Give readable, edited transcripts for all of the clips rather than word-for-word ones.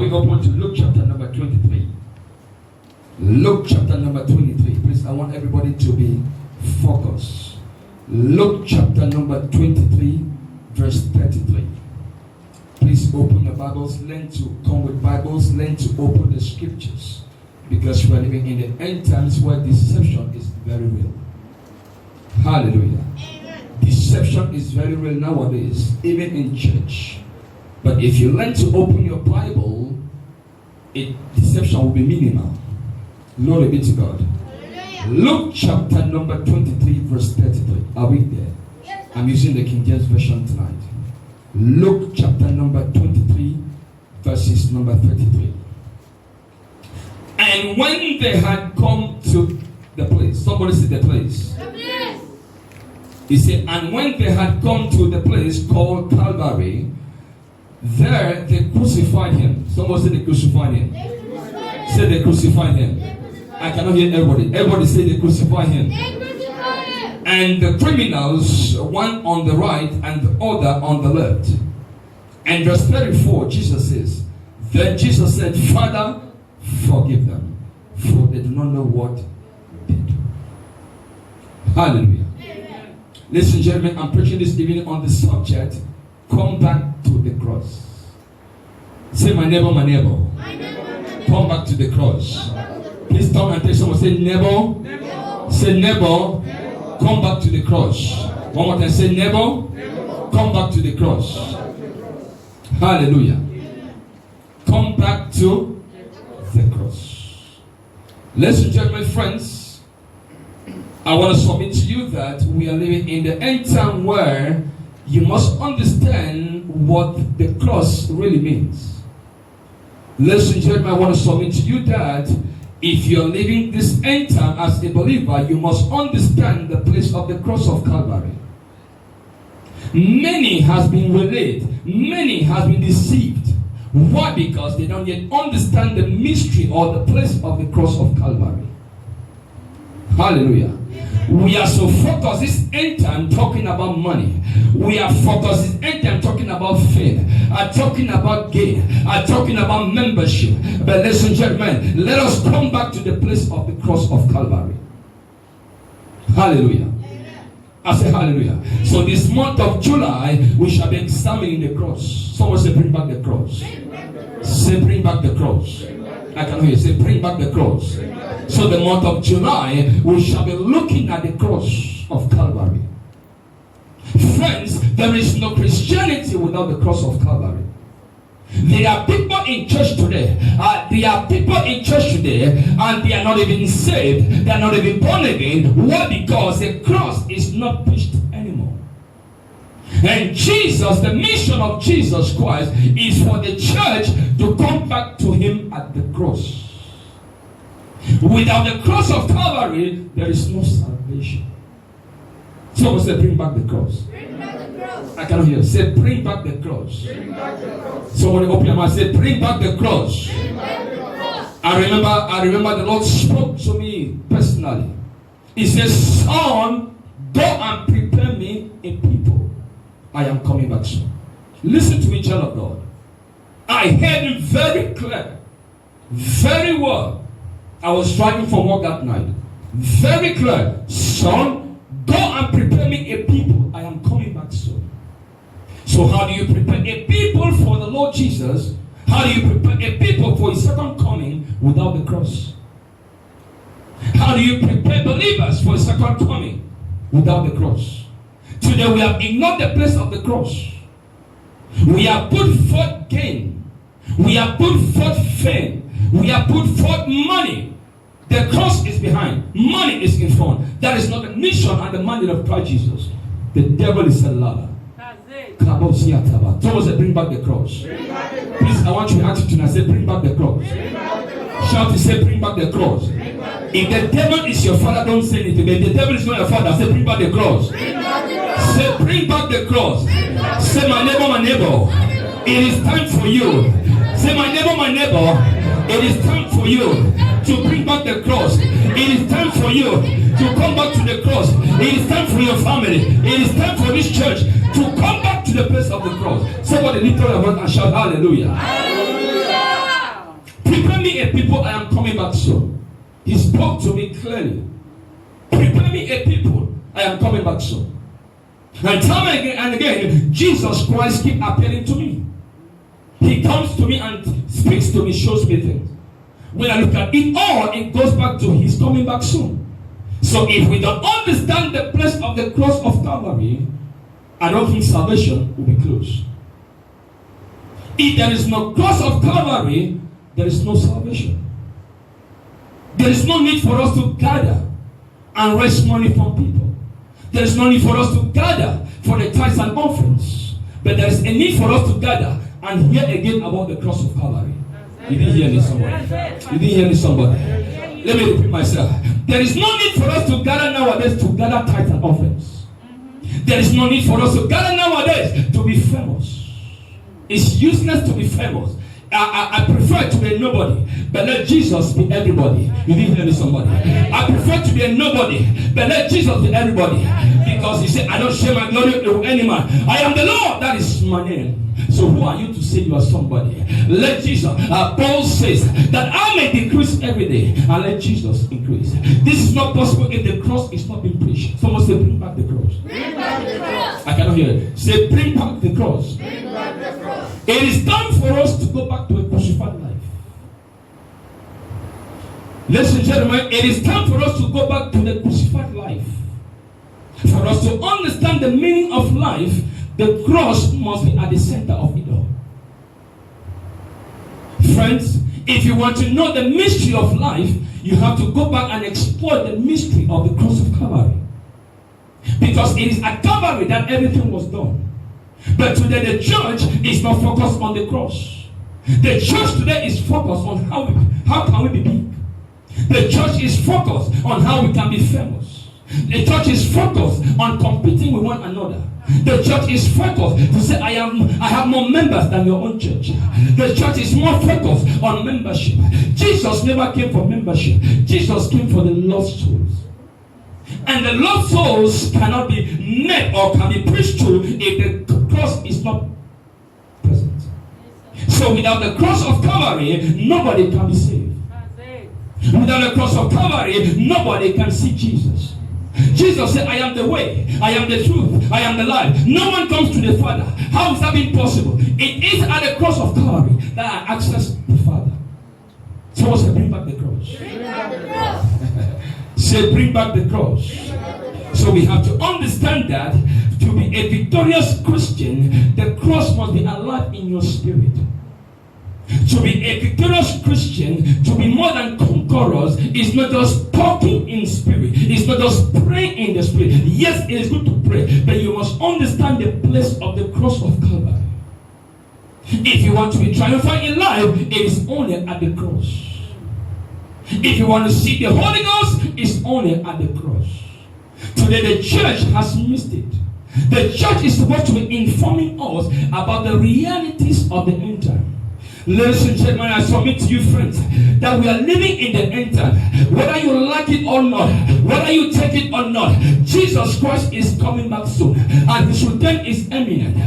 we open to Luke chapter number 23? Luke chapter number 23. Please, I want everybody to be focused. Luke chapter number 23, verse 33. Please open your Bibles. Learn to come with Bibles. Learn to open the scriptures. Because we are living in the end times where deception is very real. Hallelujah. Amen. Deception is very real nowadays, even in church. But if you learn to open your Bible, deception will be minimal. Glory be to God. Hallelujah. Luke chapter number 23, verse 33. Are we there? Yes. I'm using the King James Version tonight. Luke chapter number 23, verses number 33. And when they had come to the place, somebody said the place. The place. He said, and when they had come to the place called Calvary, there they crucified him. Somebody said they crucified him. Say they crucified him. I cannot hear everybody. Everybody say they crucified him. And the criminals, one on the right and the other on the left. And verse 34, Jesus says, then Jesus said, Father, forgive them, for they do not know what they do. Hallelujah. Amen. Ladies and gentlemen, I'm preaching this evening on the subject, come back to the cross. Say, my neighbor, my neighbor. My neighbor, my neighbor. Come back to the cross. Please turn and tell someone, say, neighbor. Neighbor. Say, neighbor. Neighbor. Come back to the cross. One more time, say, neighbor. Neighbor. Come back to the cross. Hallelujah. Amen. Come back to the cross. Ladies and gentlemen, friends, I want to submit to you that we are living in the end time where you must understand what the cross really means. Ladies and gentlemen, I want to submit to you that if you're living this end time as a believer, you must understand the place of the cross of Calvary. Many has been relayed. Many has been deceived. Why? Because they don't yet understand the mystery or the place of the cross of Calvary. Hallelujah. We are so focused this end time talking about money. We are focused this end time talking about fame. Talking about gain. Talking about membership. But ladies and gentlemen, let us come back to the place of the cross of Calvary. Hallelujah. I say hallelujah. So this month of July, we shall be examining the cross. Someone say, bring back the cross. Say, bring back the cross. I can hear you say, bring back the cross. So the month of July, we shall be looking at the cross of Calvary. Friends, there is no Christianity without the cross of Calvary. There are people in church today. And they are not even saved. They are not even born again. Why? Because the cross is not preached anymore. And Jesus, the mission of Jesus Christ is for the church to come back to him at the cross. Without the cross of Calvary, there is no salvation. Someone say, bring back the cross. Bring back the cross. I cannot hear. Say, bring back the cross. Bring back the cross. Somebody open your mouth. Say, bring back the cross. Bring back the cross. I remember the Lord spoke to me personally. He says, son, go and prepare me a people. I am coming back soon. Listen to me, child of God. I heard it very clear. Very well. I was driving from work that night. Very clear. Son, go and prepare me a people. I am coming back soon. So how do you prepare a people for the Lord Jesus? How do you prepare a people for his second coming without the cross? How do you prepare believers for his second coming without the cross? Today we have ignored the place of the cross. We have put forth gain. We have put forth fame. We have put forth money. The cross is behind. Money is in front. That is not the mission and the mandate of Christ Jesus. The devil is a liar. Someone say, bring back the cross. Please, I want you to answer tonight. Say, bring back the cross. Shout to say, bring back the cross. If the devil is your father, don't say anything. If the devil is not your father, say, bring back the cross. Say, bring back the cross. Say, my neighbor, it is time for you. Say, my neighbor, it is time for you to bring back the cross. It is time for you to come back to the cross. It is time for your family. It is time for this church to come back to the place of the cross. Somebody lift up your voice and shout hallelujah. Hallelujah. Prepare me a people, I am coming back soon. He spoke to me clearly. Prepare me a people, I am coming back soon. And time and again, Jesus Christ keep appearing to me. He comes to me and speaks to me, shows me things. When I look at it all, it goes back to He's coming back soon. So if we don't understand the place of the cross of Calvary, I don't think salvation will be close. If there is no cross of Calvary, there is no salvation. There is no need for us to gather and raise money from people. There is no need for us to gather for the tithes and offerings. But there is a need for us to gather and hear again about the cross of Calvary. You didn't hear me, somebody. You didn't hear me, somebody. Let me repeat myself. There is no need for us to gather nowadays to gather tithes and offerings. There is no need for us to gather nowadays to be famous. It's useless to be famous. I prefer to be a nobody, but let Jesus be everybody. You didn't hear me, somebody. I prefer to be a nobody, but let Jesus be everybody. Because He said, I don't share my glory with any man. I am the Lord, that is my name. So who are you to say you are somebody? Let Jesus, Paul says that I may decrease every day and let Jesus increase. This is not possible if the cross is not being preached. Someone say, bring back the cross. Bring back the cross. I cannot hear it. Say, bring back the cross. Bring back the cross. It is time for us to go back to a crucified life. Ladies and gentlemen, it is time for us to go back to the crucified life. For us to understand the meaning of life, the cross must be at the center of it all. Friends, if you want to know the mystery of life, you have to go back and explore the mystery of the cross of Calvary. Because it is at Calvary that everything was done. But today the church is not focused on the cross. The church today is focused on how can we be big. The church is focused on how we can be famous. The church is focused on competing with one another. The church is focused to say, I have more members than your own church. The church is more focused on membership. Jesus never came for membership. Jesus came for the lost souls. And the lost souls cannot be met or can be preached to if the cross is not present. So without the cross of Calvary, nobody can be saved. Without the cross of Calvary, nobody can see Jesus. Jesus said, I am the way, I am the truth, I am the life. No one comes to the Father. How is that being possible? It is at the cross of Calvary that I access the Father. Someone said, bring back the cross. Bring back the cross. Say, bring back the cross. So we have to understand that to be a victorious Christian, the cross must be alive in your spirit. To be a victorious Christian, to be more than conquerors, is not just talking in spirit. It's not just praying in the spirit. Yes, it is good to pray, but you must understand the place of the cross of Calvary. If you want to be triumphant in life, it is only at the cross. If you want to see the Holy Ghost, it's only at the cross. Today the church has missed it. The church is supposed to be informing us about the realities of the end time. Ladies and gentlemen, I submit to you, friends, that we are living in the end time. Whether you like it or not, whether you take it or not, Jesus Christ is coming back soon, and His return is imminent.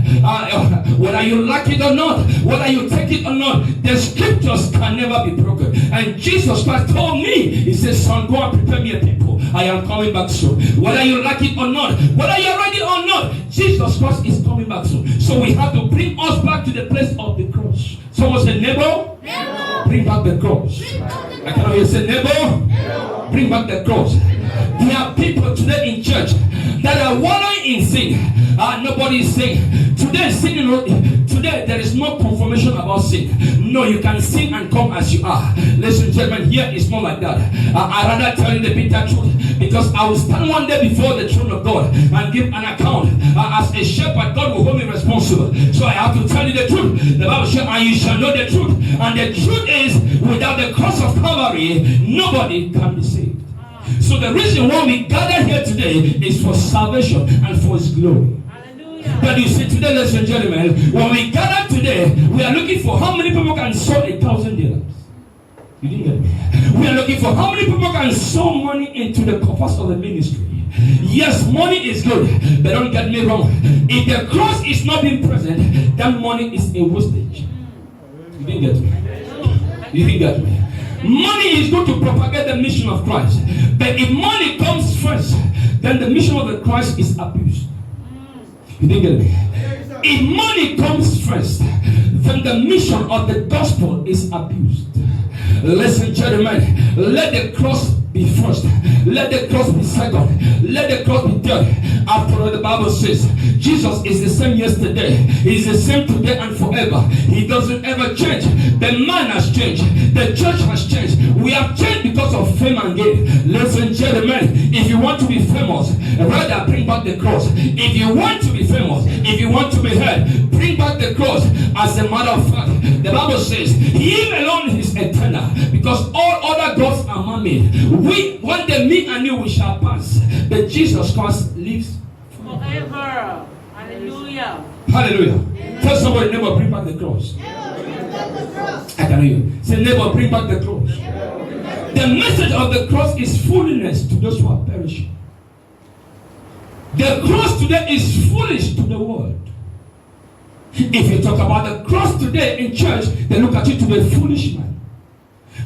Whether you like it or not, whether you take it or not, the scriptures can never be broken. And Jesus Christ told me, He says, son, go and prepare me a people. I am coming back soon. Whether you like it or not, whether you're ready or not, Jesus Christ is coming back soon. So we have to bring us back to the place of the cross. Someone say, neighbor, bring back the cross. I cannot hear say, neighbor, bring back the cross. There are people today in church that are wallowing in sin. Nobody is saying today there is no confirmation about sin. No, you can sin and come as you are. Ladies and gentlemen, here it's not like that. I rather tell you the bitter truth, because I will stand one day before the throne of God and give an account. As a shepherd, God will hold me responsible. So I have to tell you the truth. The Bible says, and you shall know the truth. And the truth is, without the cross of Calvary, nobody can be saved. So the reason why we gather here today is for salvation and for His glory. Hallelujah. But you see today, ladies and gentlemen, when we gather today, we are looking for how many people can sow 1,000 dirhams. You didn't get me. We are looking for how many people can sow money into the coffers of the ministry. Yes, money is good, but don't get me wrong. If the cross is not being present, that money is a wastage. You didn't get me. You didn't get me. Money is going to propagate the mission of Christ. But if money comes first, then the mission of the Christ is abused. You didn't get me. If money comes first, then the mission of the gospel is abused. Listen, gentlemen, let the cross be first. Let the cross be second. Let the cross be third. After all, the Bible says Jesus is the same yesterday. He is the same today and forever. He doesn't ever change. The man has changed. The church has changed. We have changed because of fame and gain. Listen, gentlemen, if you want to be famous, rather bring back the cross. If you want to be famous, if you want to be heard, bring back the cross. As a matter of fact, the Bible says He alone is eternal, because all other gods are man-made. One day, me and you, we shall pass, but Jesus Christ lives forever. Hallelujah. Hallelujah. Tell somebody, never bring back the cross. I can hear you. Say, never bring back the cross. The message of the cross is foolishness to those who are perishing. The cross today is foolish to the world. If you talk about the cross today in church, they look at you to be a foolish man.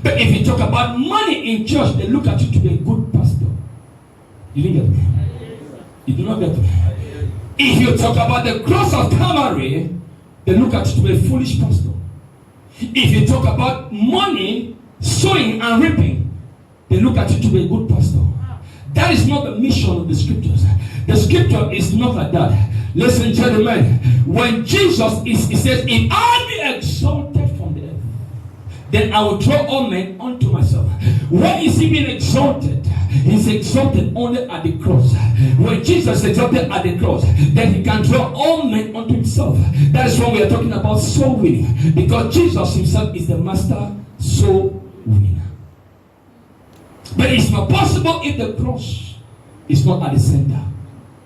But if you talk about money in church, they look at you to be a good pastor. You didn't get me? You do not get me. If you talk about the cross of Calvary, they look at you to be a foolish pastor. If you talk about money, sowing and reaping, they look at you to be a good pastor. That is not the mission of the scriptures. The scripture is not like that. Listen, gentlemen, when Jesus he says, if I be exalted from the earth, then I will draw all men unto myself. When is he being exalted? He's exalted only at the cross. When Jesus is exalted at the cross, then he can draw all men unto himself. That is when we are talking about soul winning, because Jesus himself is the master soul winner. But it's not possible if the cross is not at the center.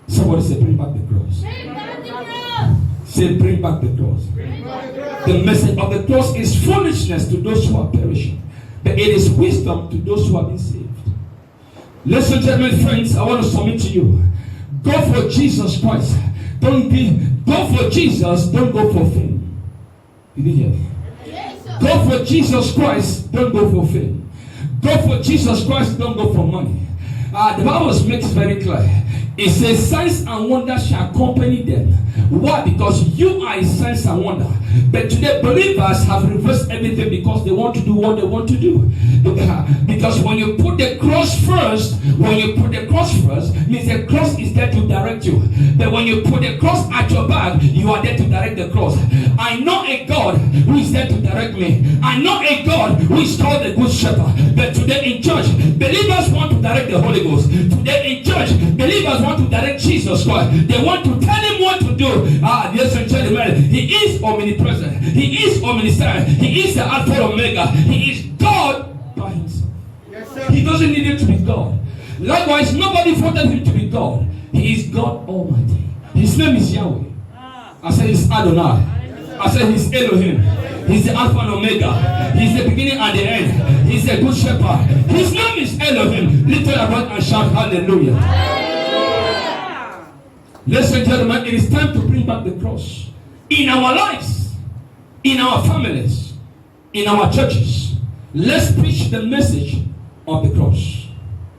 Somebody say, bring back the cross. Bring back the cross. Say, bring back the cross. Bring back the cross. The message of the cross is foolishness to those who are perishing, but it is wisdom to those who have been saved. Listen, gentlemen, friends, I want to submit to you. Go for Jesus Christ. Go for Jesus, don't go for fame. You didn't hear me? Yes, sir. Go for Jesus Christ, don't go for fame. Go for Jesus Christ, don't go for money. The Bible makes very clear. It says signs and wonders shall accompany them. Why? Because you are a signs and wonder. But today believers have reversed everything because they want to do what they want to do. Because when you put the cross first, means the cross is there to direct you. But when you put the cross at your back, you are there to direct the cross. I know a God who is there to direct me. I know a God who is called the Good Shepherd. But today in church, believers want to direct the Holy Ghost. Today in church, believers want to direct Jesus Christ. They want to tell him what to do. Yes and gentlemen, he is omnipresent. He is omniscient. He is the Alpha and Omega. He is God by himself. Yes, sir. He doesn't need him to be God. Likewise, nobody wanted him to be God. He is God Almighty. His name is Yahweh. I said he's Adonai. I said he's Elohim. He's the Alpha and Omega. He's the beginning and the end. He's the Good Shepherd. His name is Elohim. Lift your right and shout hallelujah. Listen, gentlemen, it is time to bring back the cross in our lives, in our families, in our churches. Let's preach the message of the cross.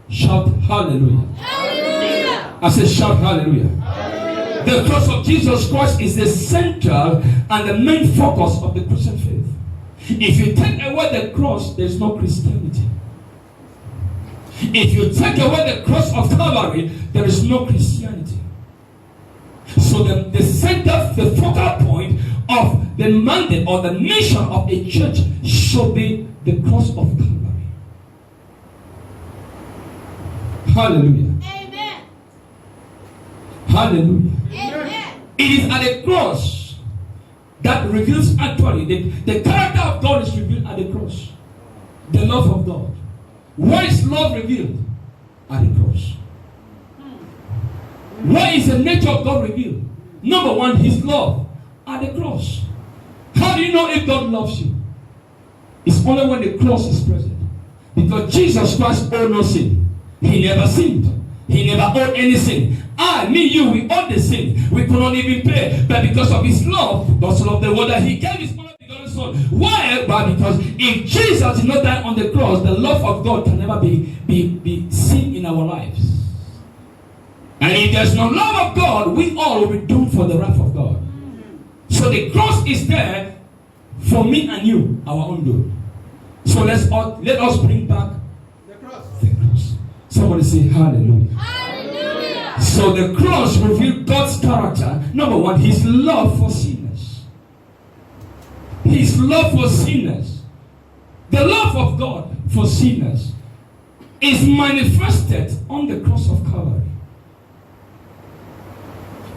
Shout hallelujah. Hallelujah. I said shout hallelujah. Hallelujah. The cross of Jesus Christ is the center and the main focus of the Christian faith. If you take away the cross, there is no Christianity. If you take away the cross of Calvary, there is no Christianity. So the center, the focal point of the mandate or the mission of a church should be the cross of Calvary. Hallelujah. Amen. Hallelujah. Amen. It is at the cross that reveals actually the character of God is revealed at the cross. The love of God. Where is love revealed? At the cross. Where is the nature of God revealed? Number one, his love at the cross. How do you know if God loves you? It's only when the cross is present. Because Jesus Christ owed no sin. He never sinned. He never owed any sin. You, we owed the sin. We could not even pay. But because of his love, God's love the world that he gave his only begotten soul. Why? Why? Because if Jesus did not die on the cross, the love of God can never be seen in our lives. And if there's no love of God, we all will be doomed for the wrath of God. So the cross is there for me and you, our own good. So let us bring back the cross. Somebody say hallelujah. Hallelujah. So the cross reveals God's character. Number one, his love for sinners. His love for sinners. The love of God for sinners is manifested on the cross of Calvary.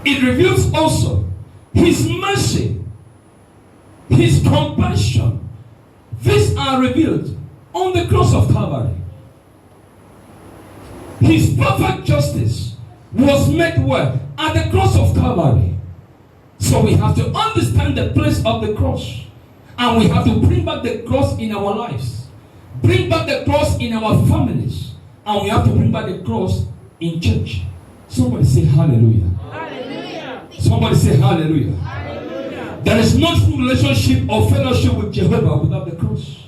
It reveals also his mercy, his compassion. These are revealed on the cross of Calvary. His perfect justice was made where? At the cross of Calvary. So we have to understand the place of the cross. And we have to bring back the cross in our lives. Bring back the cross in our families. And we have to bring back the cross in church. Somebody say hallelujah. Hallelujah. Somebody say hallelujah. Hallelujah. There is no true relationship or fellowship with Jehovah without the cross.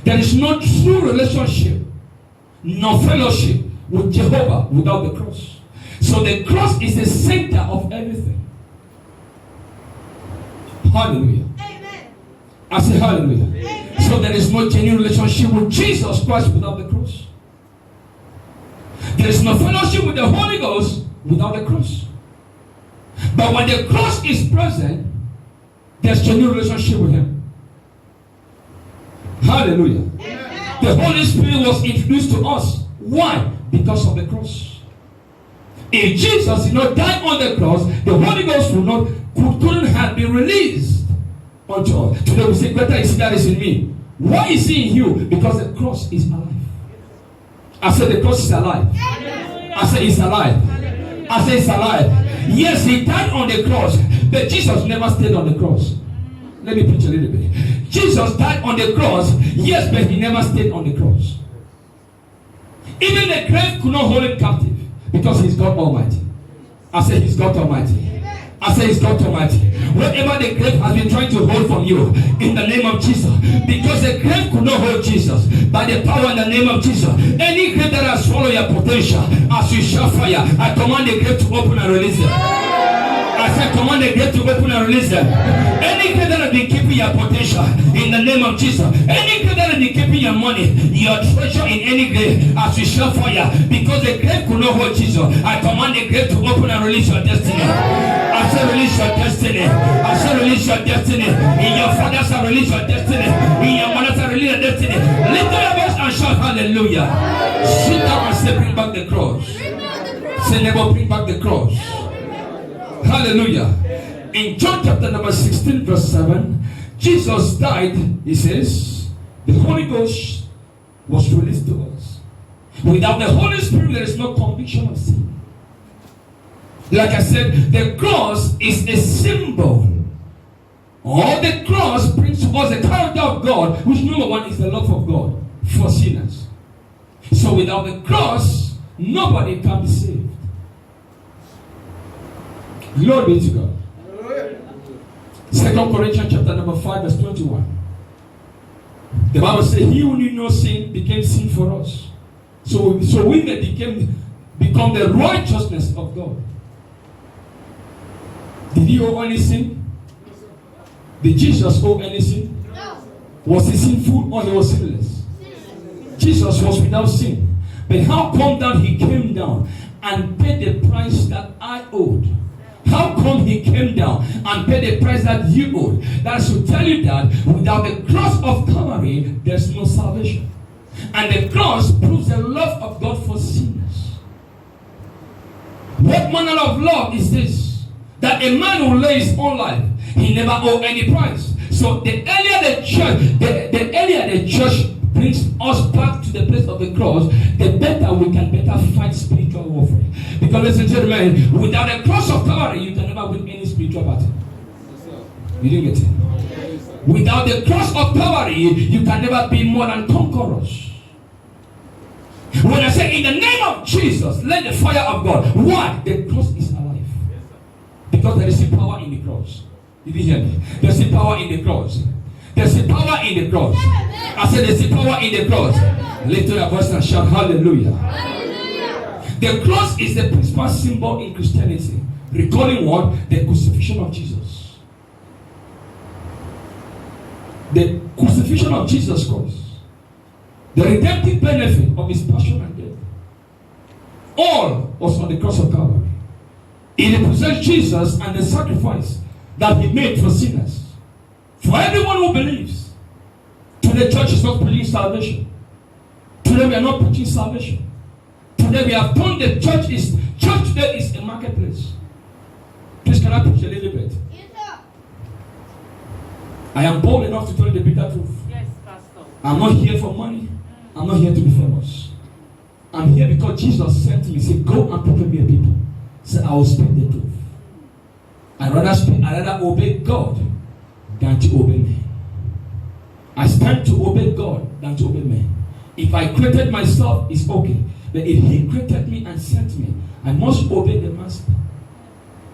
There is no true relationship nor fellowship with Jehovah without the cross. So the cross is the center of everything. Hallelujah. Amen. I say hallelujah. Amen. So there is no genuine relationship with Jesus Christ without the cross. There is no fellowship with the Holy Ghost without the cross. But when the cross is present, there's genuine relationship with him. Hallelujah. Amen. The Holy Spirit was introduced to us. Why? Because of the cross. If Jesus did not die on the cross, the Holy Ghost couldn't have been released unto us. Today we say, greater is he that is in me. Why is he in you? Because the cross is alive. I said the cross is alive. I said it's alive. I said it's alive. Yes, he died on the cross, but Jesus never stayed on the cross. Let me preach a little bit. Jesus died on the cross, yes, but he never stayed on the cross. Even the grave could not hold him captive because he's God Almighty. I say he's God Almighty. I say he's God Almighty. Whatever the grave has been trying to hold from you, in the name of Jesus, because the grave could not hold Jesus, by the power in the name of Jesus, any grave that has swallowed your potential, as you shall fire, I command the grave to open and release them. I said, command the grave to open and release them. Any grave that has been keeping your potential, in the name of Jesus, any grave that has been keeping your money, your treasure in any grave, as you shall fire, because the grave could not hold Jesus, I command the grave to open and release your destiny. I said, release your destiny. I said, release your destiny. In your father's house, release your destiny. In your mother's house, release your destiny. Lift your voice and shout hallelujah. Sit down and say, bring back the cross. Say, never bring back the cross. Hallelujah. In John chapter number 16 verse 7, Jesus died, he says, the Holy Ghost was released to us. Without the Holy Spirit, there is no conviction of sin. Like I said, the cross is a symbol. Or the cross brings to us the character of God, which number one is the love of God for sinners. So without the cross, nobody can be saved. Glory be to God. 2 Corinthians chapter number 5 verse 21. The Bible says, he who knew no sin became sin for us. So we may become the righteousness of God. Did he owe any sin? Did Jesus owe any sin? No. Was he sinful or he was sinless? Jesus was without sin. But how come that he came down and paid the price that I owed? How come he came down and paid the price that you owed? That should tell you that without the cross of Calvary, there's no salvation. And the cross proves the love of God for sinners. What manner of love is this? That a man who lays his own life, he never owed any price. So the earlier the church brings us back to the place of the cross, the better we can fight spiritual warfare. Because listen, gentlemen, without the cross of Calvary, you can never win any spiritual battle. You didn't get it. Without the cross of Calvary, you can never be more than conquerors. When I say in the name of Jesus, let the fire of God. Why? The cross is alive. Because there is a power in the cross. Did you hear me? There's a power in the cross. There's a power in the cross. I said there's a power in the cross. Lift your voice and shout hallelujah. The cross is the principal symbol in Christianity, recalling what? The crucifixion of Jesus. The crucifixion of Jesus Christ. The redemptive benefit of his passion and death. All was on the cross of Calvary. It represents Jesus and the sacrifice that he made for sinners. For everyone who believes. Today church is not preaching salvation. Today we are not preaching salvation. Today we have turned the church today is a marketplace. Please can I preach a little bit? Yes, sir. I am bold enough to tell you the bitter truth. Yes, Pastor. I'm not here for money. I'm not here to be famous. I'm here because Jesus sent me. He said, go and prepare me a people. So I will speak the truth. I rather obey God than to obey men. I stand to obey God than to obey men. If I created myself, it's okay. But if he created me and sent me, I must obey the master.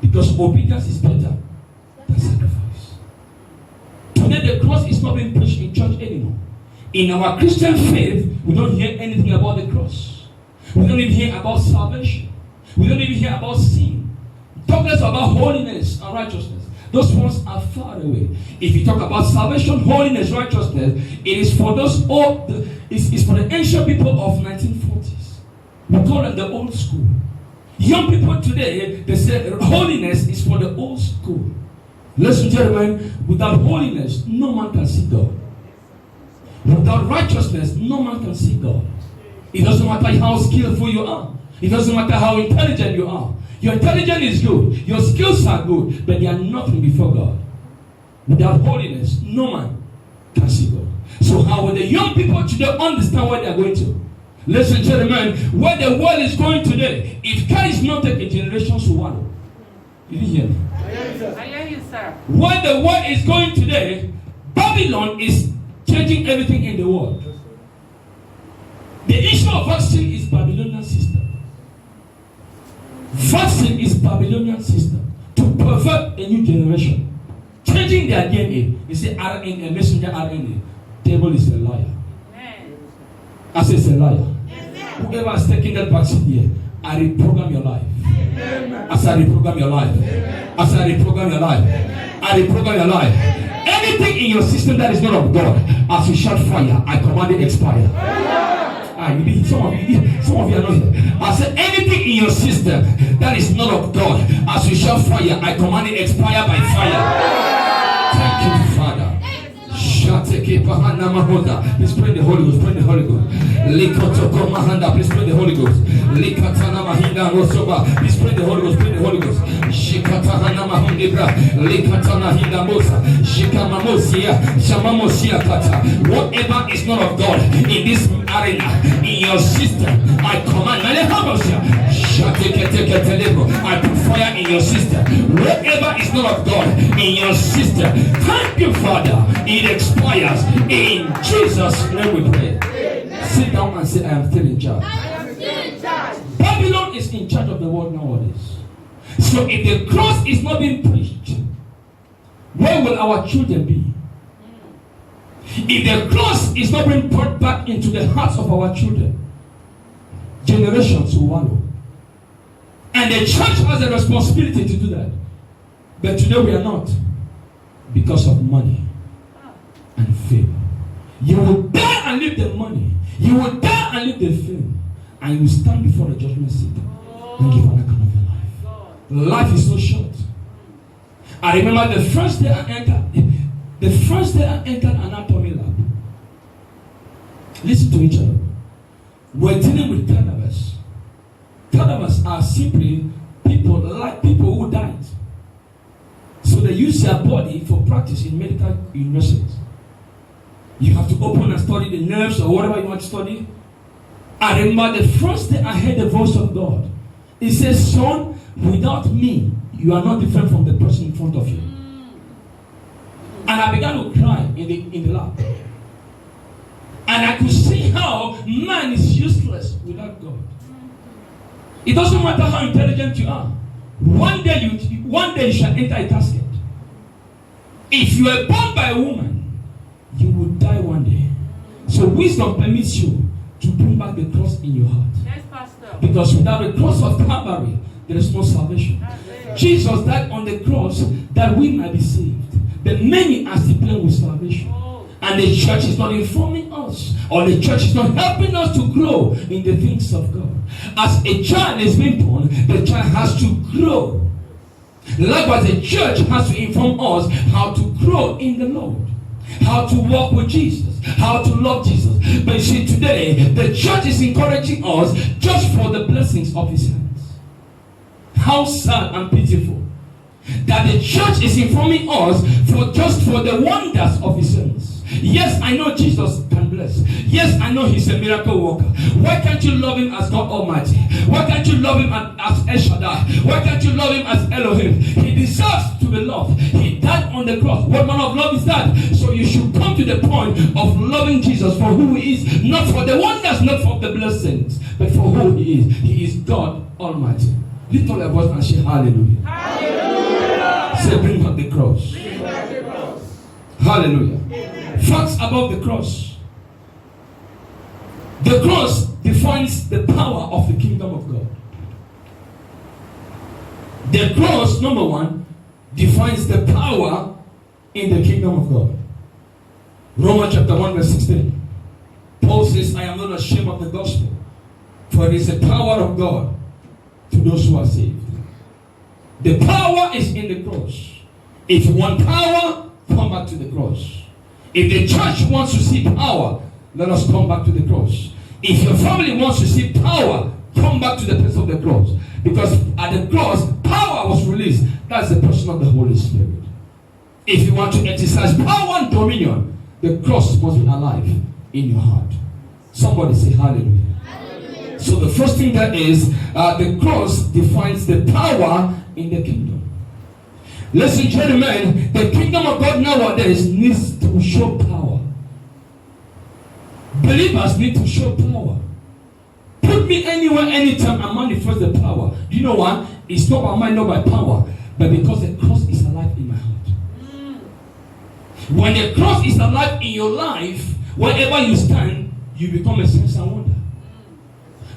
Because obedience is better than sacrifice. Today the cross is not being preached in church anymore. In our Christian faith, we don't hear anything about the cross. We don't even hear about salvation. We don't even hear about sin. Talk less about holiness and righteousness. Those ones are far away. If you talk about salvation, holiness, righteousness, it is for those old, it's for the ancient people of 1940s. We call them the old school. Young people today, they say holiness is for the old school. Ladies and gentlemen, without holiness, no man can see God. Without righteousness, no man can see God. It doesn't matter how skillful you are. It doesn't matter how intelligent you are. Your intelligence is good. Your skills are good. But they are nothing before God. Without holiness, no man can see God. So how will the young people today understand where they are going to? Ladies and gentlemen, where the world is going today, if care is not taken, generations will wallow. Did you hear me? I hear you, sir. Where the world is going today, Babylon is changing everything in the world. The issue of vaccine is Babylonian system. Vaccine is Babylonian system to pervert a new generation, changing their DNA. You say RNA, messenger RNA. Devil is a liar. Amen. I say it's a liar. Amen. Whoever has taken that vaccine here, I reprogram your life. Amen. As I reprogram your life. As I reprogram your life. I reprogram your life. Anything in your system that is not of God, as you shout fire, I command it expire. Some of you are not here. I said anything in your system that is not of God, as you shout fire, I command it expire by fire. Thank you, Father. Please pray the Holy Ghost. Pray the Holy Ghost. Please pray the Holy Ghost. Please pray the Holy Ghost. Pray the Holy Ghost. Shikatana mahundibra. Likatana hindamosa. Shikamamosia. Shamamosia kata. Whatever is not of God in this arena, in your system, I command. I put fire in your system. Whatever is not of God in your system, thank you, Father. It expires. In Jesus' name we pray. Amen. Sit down and say, I am still in charge. I am still in charge. Babylon is in charge of the world nowadays. So if the cross is not being preached, where will our children be? If the cross is not being brought back into the hearts of our children, generations will wallow. And the church has a responsibility to do that. But today we are not. Because of money and fame. You will die and leave the money. You will die and leave the fame. And you will stand before the judgment seat and give an account of your life. Life is so short. I remember the first day I entered anatomy lab. Listen to each other. We're dealing with cadavers. Cadavers are simply people who died. So they use their body for practice in medical universities. You have to open and study the nerves or whatever you want to study. I remember the first day I heard the voice of God. It says, son, without me, you are not different from the person in front of you. And I began to cry in the lab. And I could see how man is useless without God. It doesn't matter how intelligent you are. One day you shall enter a casket. If you are born by a woman, So wisdom permits you to bring back the cross in your heart. Yes, Pastor. Because without the cross of Calvary, there is no salvation. Jesus died on the cross that we might be saved. But many are still playing with salvation. And the church is not informing us, or the church is not helping us to grow in the things of God. As a child is being born, the child has to grow. Likewise, the church has to inform us how to grow in the Lord, how to walk with Jesus, how to love Jesus. But you see, today, the church is encouraging us just for the blessings of his hands. How sad and pitiful that the church is informing us for the wonders of his hands. Yes, I know Jesus can bless. Yes, I know he's a miracle worker. Why can't you love him as God Almighty? Why can't you love him as El Shaddai? Why can't you love him as Elohim? He deserves to be loved. He died on the cross. What manner of love is that? So you should come to the point of loving Jesus for who he is, not for the wonders, not for the blessings, but for who he is. He is God Almighty. Lift all your voice and say hallelujah. Hallelujah. Say, bring back the cross. Bring back the cross. Hallelujah. Amen. Facts about the cross. The cross defines the power of the kingdom of God. The cross, number one, defines the power in the kingdom of God. Romans chapter 1 verse 16. Paul says, I am not ashamed of the gospel, for it is the power of God to those who are saved. The power is in the cross. If you want power, come back to the cross. If the church wants to see power, let us come back to the cross. If your family wants to see power, come back to the place of the cross. Because at the cross, power was released. That's the person of the Holy Spirit. If you want to exercise power and dominion, the cross must be alive in your heart. Somebody say hallelujah. Hallelujah. So the first thing that is, the cross defines the power in the kingdom. Listen, gentlemen, the kingdom of God nowadays needs to show power. Believers need to show power. Put me anywhere, anytime, and manifest the power. Do you know what? It's not by might, not by power, but because the cross is alive in my heart. When the cross is alive in your life, wherever you stand, you become a sense and wonder.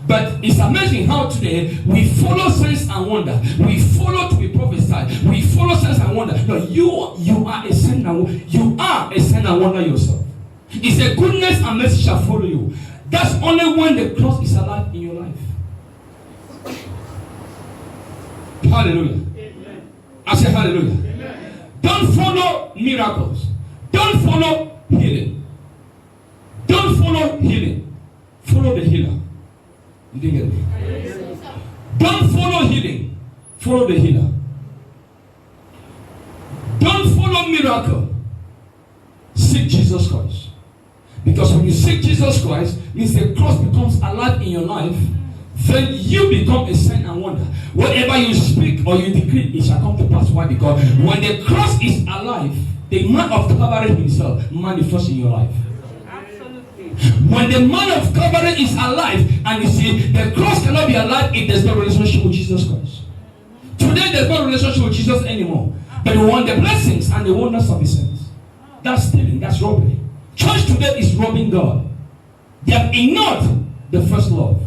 But it's amazing how today we follow signs and wonder. We follow to be prophesied. We follow signs and wonder. No, you are a sign and wonder. You are a sign and wonder yourself. It's a goodness and mercy shall follow you. That's only when the cross is alive in your life. Hallelujah. Amen. I say hallelujah. Amen. Don't follow miracles. Don't follow healing. Don't follow healing. Follow the healer. You didn't get it? Don't follow healing. Follow the healer. Don't follow miracle. Seek Jesus Christ. Because when you seek Jesus Christ, means the cross becomes alive in your life. Then you become a sign and wonder. Whatever you speak or you decree, it shall come to pass. Why? Because when the cross is alive, the man of Calvary himself manifests in your life. When the man of Calvary is alive, and you see, the cross cannot be alive if there's no relationship with Jesus Christ. Today, there's no relationship with Jesus anymore. But we want the blessings and the wonders of his sins. That's stealing, that's robbery. Church today is robbing God. They have ignored the first love.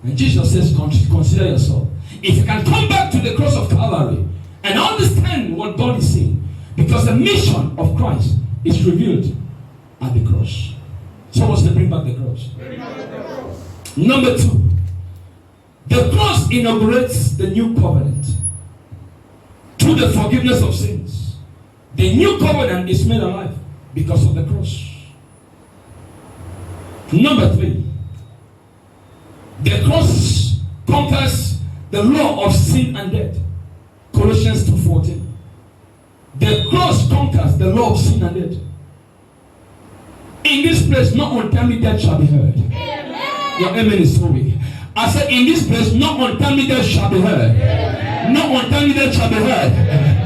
And Jesus says, consider yourself. If you can come back to the cross of Calvary and understand what God is saying, because the mission of Christ is revealed at the cross. So what's to bring back the cross? Number 2, the cross inaugurates the new covenant through the forgiveness of sins. The new covenant is made alive because of the cross. Number 3, the cross conquers the law of sin and death. Colossians 2:14. The cross conquers the law of sin and death. In this place, no untimely death shall be heard. Amen. Your amen is so weak. I said, in this place, no untimely death shall be heard. Amen. No untimely death shall be heard.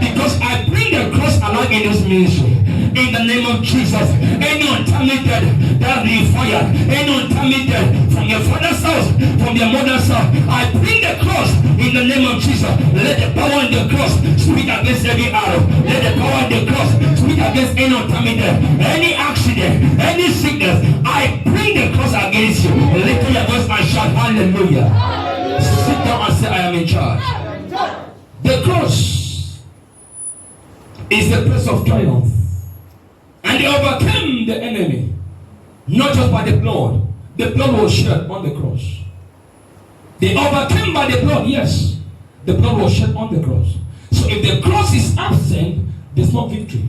Because I bring the cross alive in this ministry. In the name of Jesus, any untimely death that be fired, any untimely death from your father's house, from your mother's house, I bring the cross in the name of Jesus. Let the power in the cross speak against every arrow. Let the power in the cross speak against any untimely death, any accident, any sickness. I bring the cross against you. Lift your voice and shout hallelujah. Sit down and say, I am in charge. The cross is the place of triumph. And they overcame the enemy. Not just by the blood. The blood was shed on the cross. They overcame by the blood, yes. The blood was shed on the cross. So if the cross is absent, there's no victory.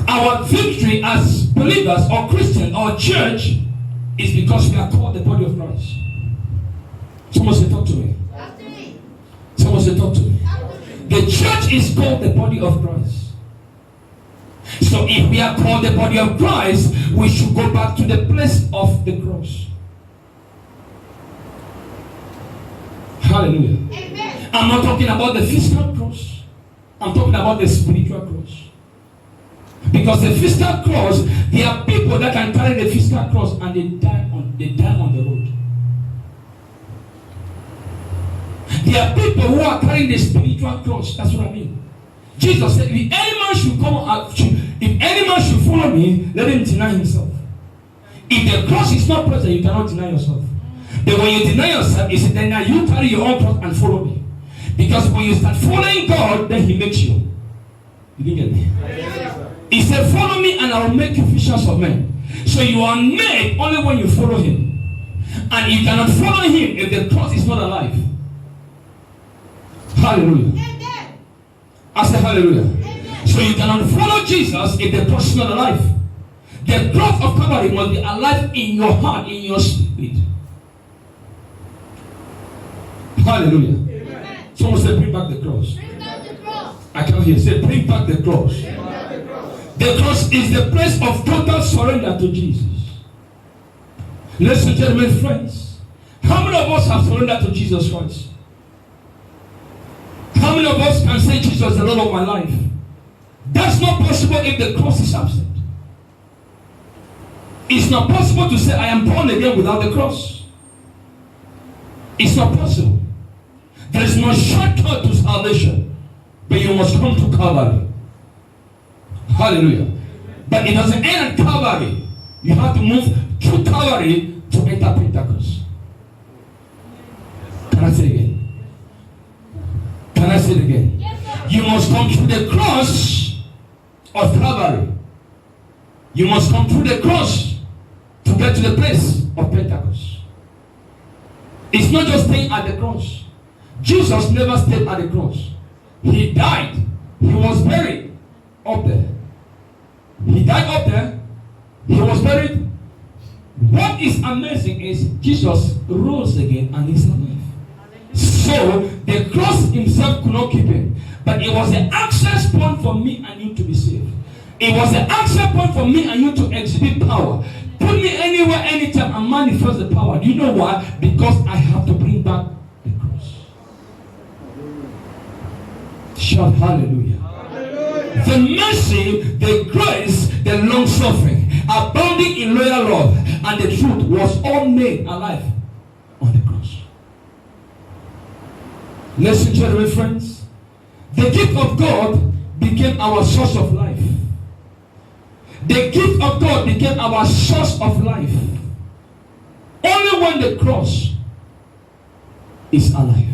Our victory as believers or Christians or church is because we are called the body of Christ. Someone say, talk to me. Someone say, talk to me. The church is called the body of Christ. So if we are called the body of Christ, we should go back to the place of the cross. Hallelujah. Amen. I'm not talking about the physical cross. I'm talking about the spiritual cross. Because the physical cross, there are people that can carry the physical cross and they die on the road. There are people who are carrying the spiritual cross. That's what I mean. Jesus said, if any man should follow me, let him deny himself. If the cross is not present, you cannot deny yourself. But when you deny yourself, he said, then now you carry your own cross and follow me. Because when you start following God, then he makes you. You didn't get me? He said, follow me and I will make you fishers of men. So you are made only when you follow him. And you cannot follow him if the cross is not alive. Hallelujah. I say hallelujah. Amen. So you cannot follow Jesus if the cross is not alive. The cross of Calvary must be alive in your heart, in your spirit. Hallelujah. Amen. Someone say, bring back the cross. Bring back the cross. I can't hear. Say, bring back the cross. Bring back the cross. The cross is the place of total surrender to Jesus. Ladies and gentlemen, friends, how many of us have surrendered to Jesus Christ? How many of us can say Jesus is the Lord of my life? That's not possible if the cross is absent. It's not possible to say I am born again without the cross. It's not possible. There is no shortcut to salvation, but you must come to Calvary. Hallelujah. But it doesn't end at Calvary. You have to move through Calvary to enter Pentecost. Can I say it again? Can I say it again? Yes, you must come through the cross of Calvary. You must come through the cross to get to the place of Pentecost. It's not just staying at the cross. Jesus never stayed at the cross. He died. He was buried up there. He died up there. He was buried. What is amazing is Jesus rose again and he's alive. So the cross himself could not keep him. But it was an access point for me and you to be saved. It was an access point for me and you to exhibit power. Put me anywhere, anytime, and manifest the power. Do you know why? Because I have to bring back the cross. Shout hallelujah. Hallelujah. The mercy, the grace, the long suffering, abounding in loyal love, and the truth was all made alive on the cross. Ladies and gentlemen, friends, the gift of God became our source of life. The gift of God became our source of life. Only when the cross is alive.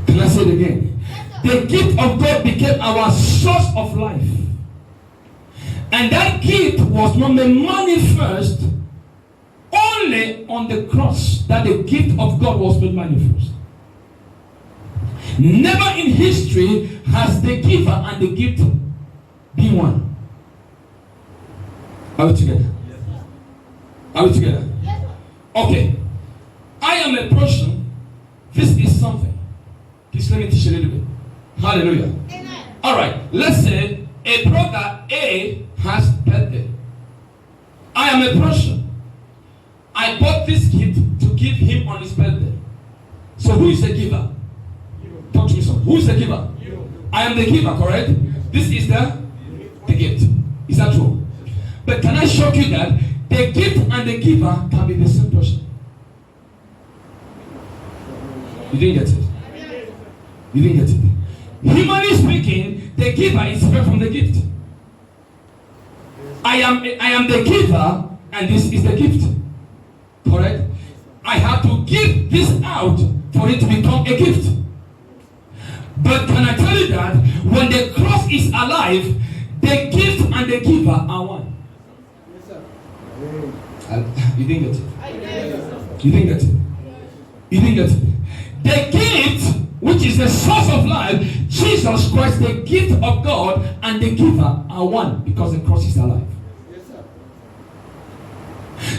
Can I say it again? The gift of God became our source of life. And that gift was not made manifest only on the cross that the gift of God was made manifest. Never in history has the giver and the gift been one. Are we together? Yes. Are we together? Yes. Okay. I am a person. This is something. Please let me teach you a little bit. Hallelujah. Amen. Alright. Let's say a brother A has birthday. I am a person. I bought this gift to give him on his birthday. So who is the giver? Talk to me, son. Who is the giver? I am the giver, correct? This is the gift. Is that true? But can I shock you that the gift and the giver can be the same person? You didn't get it? You didn't get it. Humanly speaking, the giver is different from the gift. I am the giver, and this is the gift. Correct? I have to give this out for it to become a gift. But can I tell you that when the cross is alive, the gift and the giver are one? Yes, sir. You didn't get it. You didn't get it. You didn't get it. The gift, which is the source of life, Jesus Christ, the gift of God, and the giver are one because the cross is alive. Yes, sir.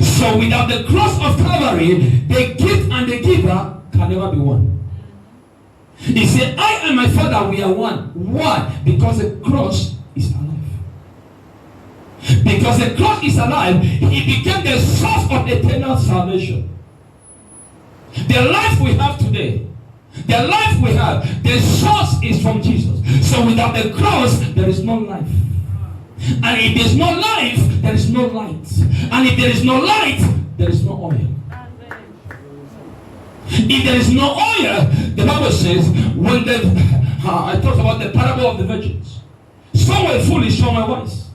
So without the cross of Calvary, the gift and the giver can never be one. He said, I and my Father, we are one. Why? Because the cross is alive. Because the cross is alive, he became the source of eternal salvation. The life we have today, the life we have, the source is from Jesus. So without the cross, there is no life. And if there is no life, there is no light. And if there is no light, there is no oil. If there is no oil, the Bible says, when I talked about the parable of the virgins. Some were foolish, some were wise.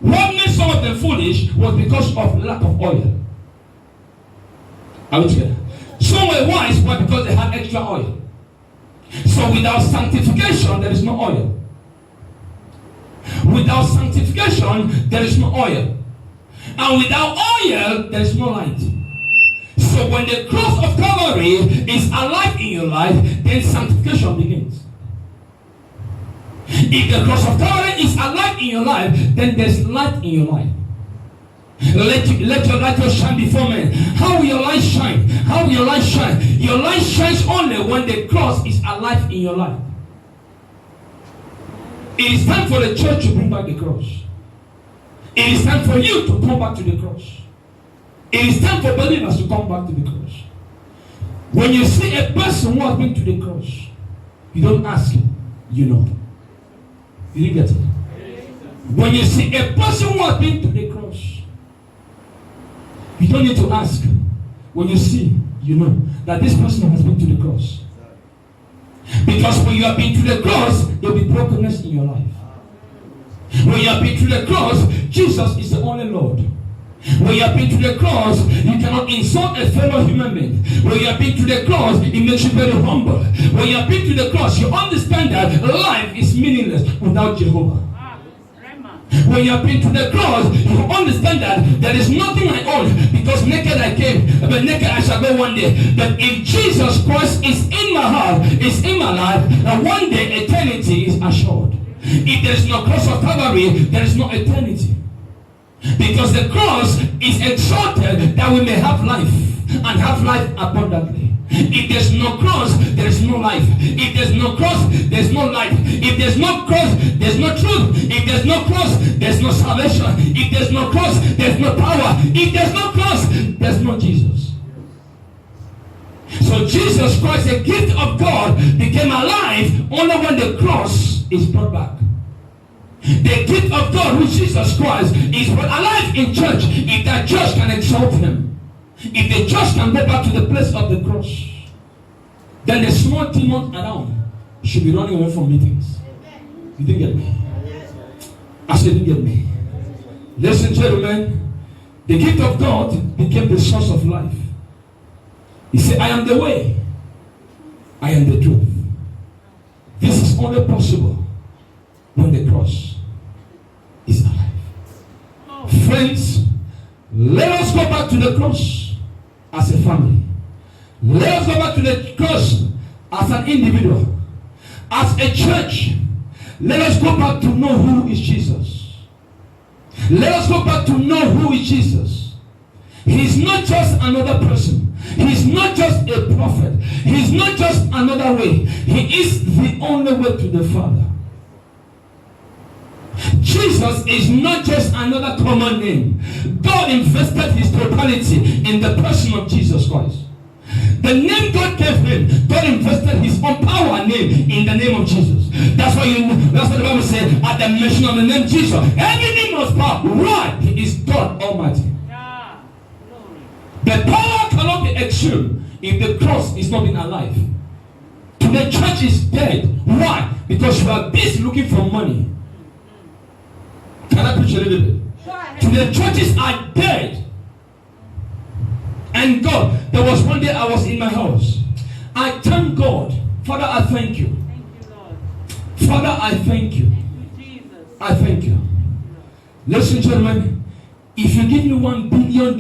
What made some of them foolish was because of lack of oil. Are we together? Some were wise, but because they had extra oil. So without sanctification, there is no oil. Without sanctification, there is no oil. And without oil, there is no light. So when the cross of Calvary is alive in your life, then sanctification begins. If the cross of Calvary is alive in your life, then there's light in your life. Let your light shine before men. How will your light shine? How will your light shine? Your light shines only when the cross is alive in your life. It is time for the church to bring back the cross. It is time for you to come back to the cross. It is time for believers to come back to the cross. When you see a person who has been to the cross, you don't ask him, you know. You didn't get it? When you see a person who has been to the cross, you don't need to ask. When you see, you know that this person has been to the cross. Because when you have been to the cross, there will be brokenness in your life. When you have been to the cross, Jesus is the only Lord. When you have been to the cross, you cannot insult a fellow human being. When you have been to the cross, it makes you very humble. When you have been to the cross, you understand that life is meaningless without Jehovah. When you have been to the cross, you understand that there is nothing I own, because naked I came, but naked I shall go one day. But if Jesus Christ is in my heart, is in my life, then one day eternity is assured. If there is no cross of Calvary, there is no eternity. Because the cross is exalted that we may have life, and have life abundantly. If there's no cross, there is no life. If there's no cross, there's no life. If there's no cross, there's no truth. If there's no cross, there's no salvation. If there's no cross, there's no power. If there's no cross, there's no Jesus. So Jesus Christ, the gift of God, became alive only when the cross is brought back. The gift of God, which Jesus Christ, is brought alive in church. If that church can exalt him, if the church can go back to the place of the cross, then the small demons around should be running away from meetings. You didn't get me? I said, you didn't get me. Ladies and gentlemen, the gift of God became the source of life. He said, I am the way, I am the truth. This is only possible when the cross is alive. Friends, let us go back to the cross as a family. Let us go back to the cross as an individual. As a church, let us go back to know who is Jesus. Let us go back to know who is Jesus. He's not just another person. He's not just a prophet. He's not just another way. He is the only way to the Father. Jesus is not just another common name. God invested his totality in the person of Jesus Christ. The name God gave him, God invested his own power name in the name of Jesus. That's why that's what the Bible said, at the mention of the name Jesus, every name must bow. Why? He is God Almighty. Yeah. The power cannot be exhumed if the cross is not been alive. To Today, church is dead. Why? Because you are busy looking for money. Can I preach a little bit? Today, churches are dead. And God, there was one day I was in my house. I thank God. Father, I thank you. Thank you, Lord. Father, I thank you. Thank you, Jesus. I thank you. Listen, gentlemen, if you give me $1 billion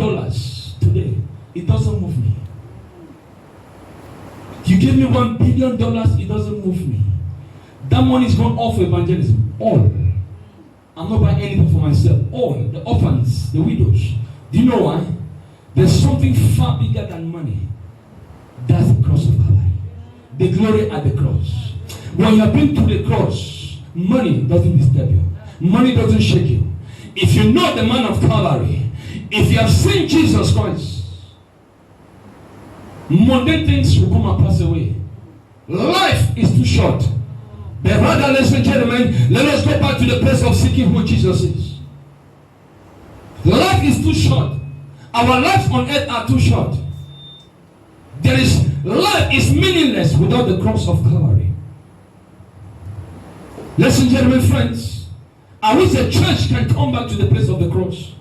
today, it doesn't move me. You give me $1 billion, it doesn't move me. That money is going off for evangelism. All. I'm not buying anything for myself. All. The orphans, the widows. Do you know why? There's something far bigger than money. That's the cross of Calvary. The glory at the cross. When you have been to the cross, money doesn't disturb you. Money doesn't shake you. If you know the man of Calvary, if you have seen Jesus Christ, mundane things will come and pass away. Life is too short. But rather, ladies and gentlemen, let us go back to the place of seeking who Jesus is. Life is too short. Our lives on earth are too short. Life is meaningless without the cross of Calvary. Ladies and gentlemen, friends, I wish the church can come back to the place of the cross.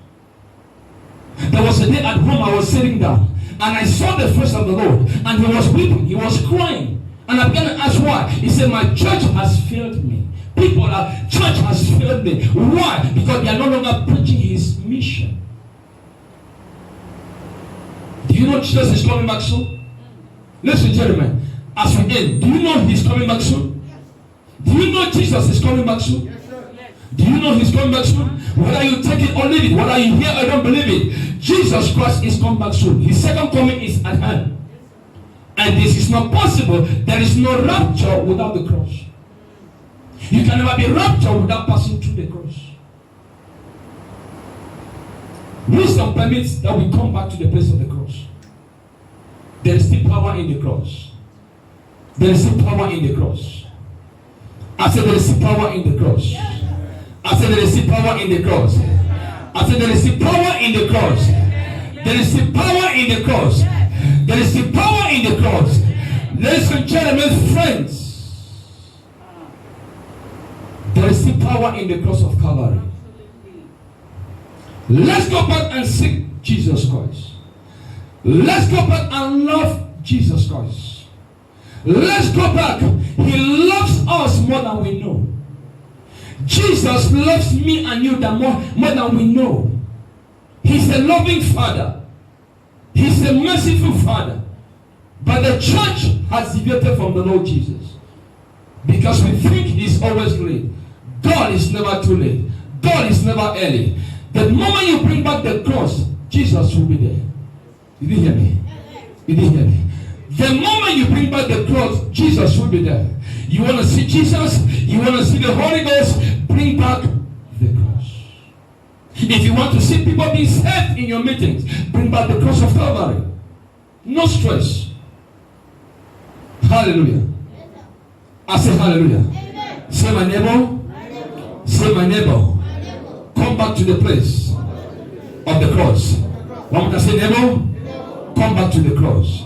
There was a day at home I was sitting down and I saw the face of the Lord and he was weeping, he was crying. And I began to ask why. He said, my church has failed me. Church has failed me. Why? Because they are no longer preaching his mission. Do you know Jesus is coming back soon? Listen, gentlemen, as we end, do you know he's coming back soon? Do you know Jesus is coming back soon? Do you know he's coming back soon? Whether you take it or leave it, whether you hear or don't believe it, Jesus Christ is coming back soon. His second coming is at hand. And this is not possible. There is no rapture without the cross. You can never be raptured without passing through the cross. Wisdom permits that we come back to the place of the cross. There is still power in the cross. There is still power in the cross. I said there is still power in the cross. I said there is still power in the cross. I said there is still power in the cross. There is still power in the cross. There is still power in the cross. Ladies and gentlemen, friends, there is still power in the cross of Calvary. Let's go back and seek Jesus Christ. Let's go back and love Jesus Christ. Let's go back. He loves us more than we know. Jesus loves me and you more than we know. He's a loving Father. He's a merciful Father. But the church has deviated from the Lord Jesus. Because we think he's always late. God is never too late. God is never early. The moment you bring back the cross, Jesus will be there. You didn't hear me? You didn't hear me? The moment you bring back the cross, Jesus will be there. You want to see Jesus? You want to see the Holy Ghost? Bring back the cross. If you want to see people being saved in your meetings, bring back the cross of Calvary. No stress. Hallelujah. I say hallelujah. Amen. Say my neighbor. Say my neighbor. Come back to the place of the cross. One more time, say neighbor. Come back to the cross.